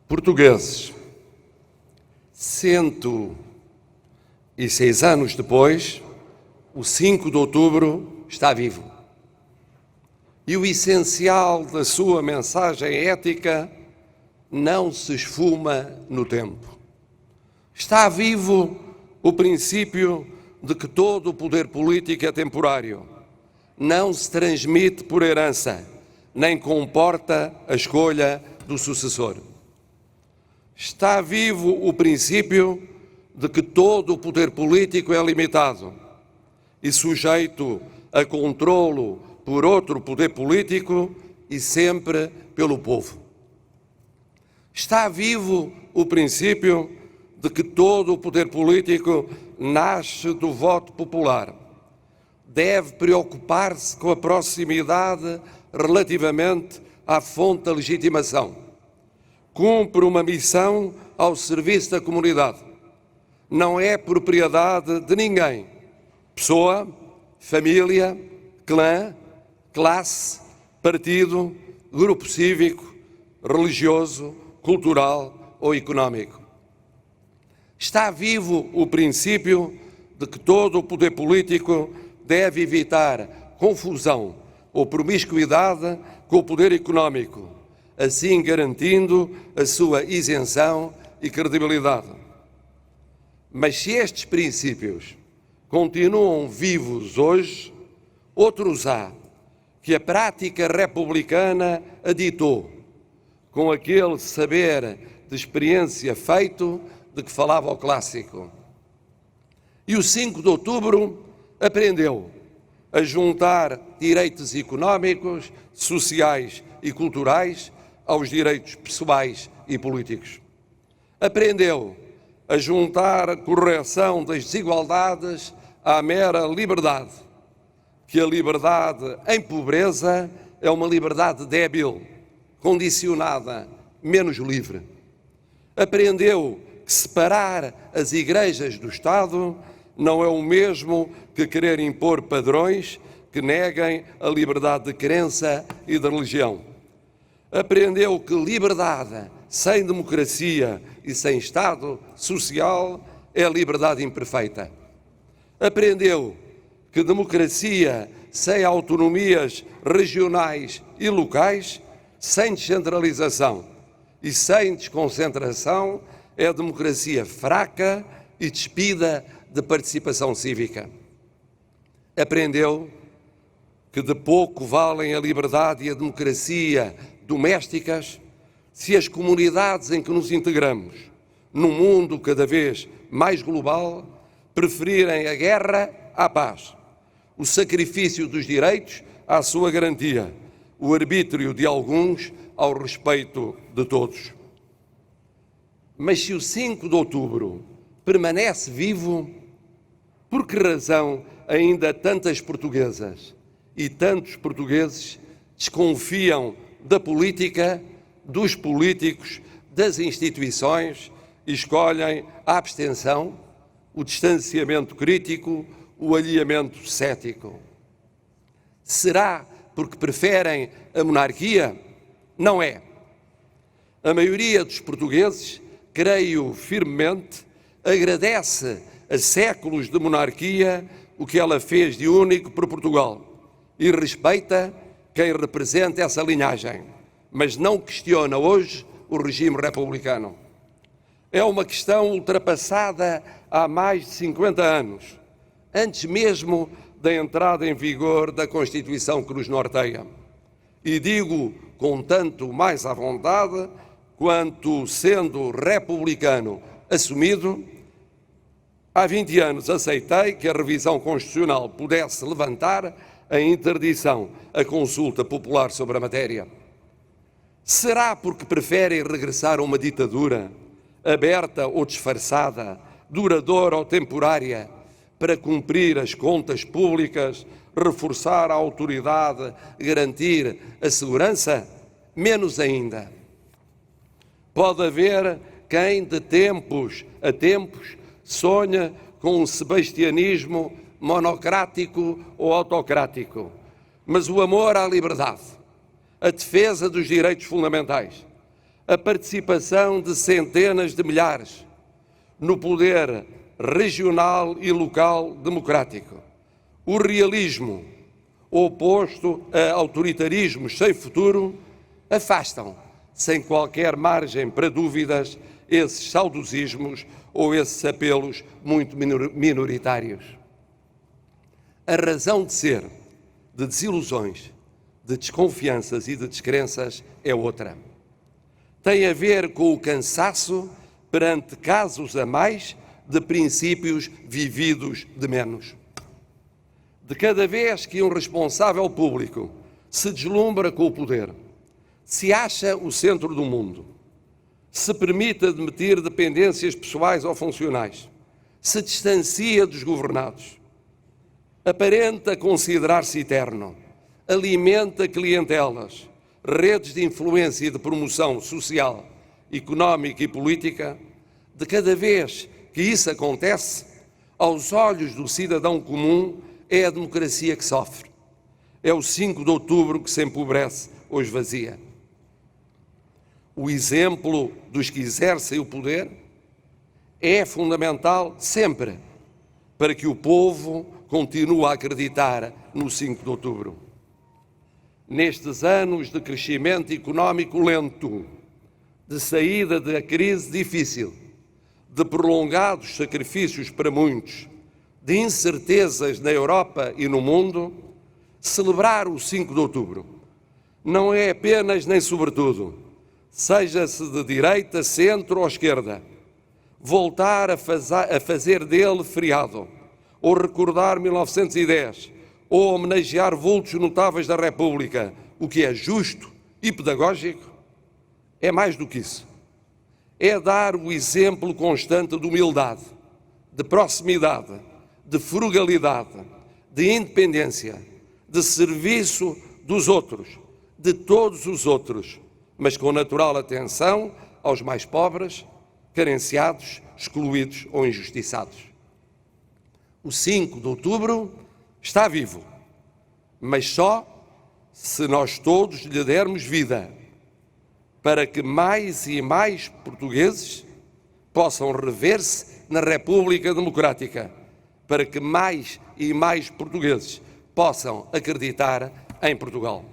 Portugueses, 106 anos depois, o 5 de outubro está vivo. E o essencial da sua mensagem ética não se esfuma no tempo. Está vivo o princípio de que todo o poder político é temporário, não se transmite por herança, nem comporta a escolha do sucessor. Está vivo o princípio de que todo o poder político é limitado e sujeito a controlo por outro poder político e sempre pelo povo. Está vivo o princípio de que todo o poder político nasce do voto popular. Deve preocupar-se com a proximidade relativamente à fonte da legitimação. Cumpre uma missão ao serviço da comunidade. Não é propriedade de ninguém. Pessoa, família, clã, classe, partido, grupo cívico, religioso, cultural ou económico. Está vivo o princípio de que todo o poder político deve evitar confusão ou promiscuidade com o poder económico, assim garantindo a sua isenção e credibilidade. Mas se estes princípios continuam vivos hoje, outros há que a prática republicana aditou, com aquele saber de experiência feito de que falava o clássico. E o 5 de outubro aprendeu a juntar direitos económicos, sociais e culturais aos direitos pessoais e políticos. Aprendeu a juntar a correção das desigualdades à mera liberdade, que a liberdade em pobreza é uma liberdade débil, condicionada, menos livre. Aprendeu que separar as igrejas do Estado não é o mesmo que querer impor padrões que neguem a liberdade de crença e de religião. Aprendeu que liberdade sem democracia e sem Estado social é liberdade imperfeita. Aprendeu que democracia sem autonomias regionais e locais, sem descentralização e sem desconcentração, é democracia fraca e despida de participação cívica. Aprendeu que de pouco valem a liberdade e a democracia domésticas se as comunidades em que nos integramos, num mundo cada vez mais global, preferirem a guerra à paz, o sacrifício dos direitos à sua garantia, o arbítrio de alguns ao respeito de todos. Mas se o 5 de outubro permanece vivo, por que razão ainda tantas portuguesas e tantos portugueses desconfiam da política, dos políticos, das instituições e escolhem a abstenção, o distanciamento crítico, o alheamento cético? Será porque preferem a monarquia? Não é. A maioria dos portugueses, creio firmemente, agradece a séculos de monarquia o que ela fez de único para Portugal e respeita quem representa essa linhagem, mas não questiona hoje o regime republicano. É uma questão ultrapassada há mais de 50 anos, antes mesmo da entrada em vigor da Constituição que nos norteia. E digo com tanto mais à vontade, quanto sendo republicano assumido, há 20 anos aceitei que a revisão constitucional pudesse levantar a interdição à consulta popular sobre a matéria. Será porque preferem regressar a uma ditadura, aberta ou disfarçada, duradoura ou temporária, para cumprir as contas públicas, reforçar a autoridade, garantir a segurança? Menos ainda. Pode haver quem de tempos a tempos sonha com um sebastianismo monocrático ou autocrático, mas o amor à liberdade, a defesa dos direitos fundamentais, a participação de centenas de milhares no poder regional e local democrático, o realismo oposto a autoritarismos sem futuro, afastam, sem qualquer margem para dúvidas, esses saudosismos ou esses apelos muito minoritários. A razão de ser de desilusões, de desconfianças e de descrenças é outra. Tem a ver com o cansaço perante casos a mais de princípios vividos de menos. De cada vez que um responsável público se deslumbra com o poder, se acha o centro do mundo, se permite admitir dependências pessoais ou funcionais, se distancia dos governados, aparenta considerar-se eterno, alimenta clientelas, redes de influência e de promoção social, económica e política, de cada vez que isso acontece, aos olhos do cidadão comum, é a democracia que sofre. É o 5 de outubro que se empobrece ou esvazia. O exemplo dos que exercem o poder é fundamental sempre para que o povo continue a acreditar no 5 de outubro. Nestes anos de crescimento económico lento, de saída da crise difícil, de prolongados sacrifícios para muitos, de incertezas na Europa e no mundo, celebrar o 5 de outubro não é apenas nem sobretudo, seja-se de direita, centro ou esquerda, voltar a fazer dele feriado, ou recordar 1910, ou homenagear vultos notáveis da República, o que é justo e pedagógico, é mais do que isso. É dar o exemplo constante de humildade, de proximidade, de frugalidade, de independência, de serviço dos outros, de todos os outros, mas com natural atenção aos mais pobres, carenciados, excluídos ou injustiçados. O 5 de outubro está vivo, mas só se nós todos lhe dermos vida, para que mais e mais portugueses possam rever-se na República Democrática, para que mais e mais portugueses possam acreditar em Portugal.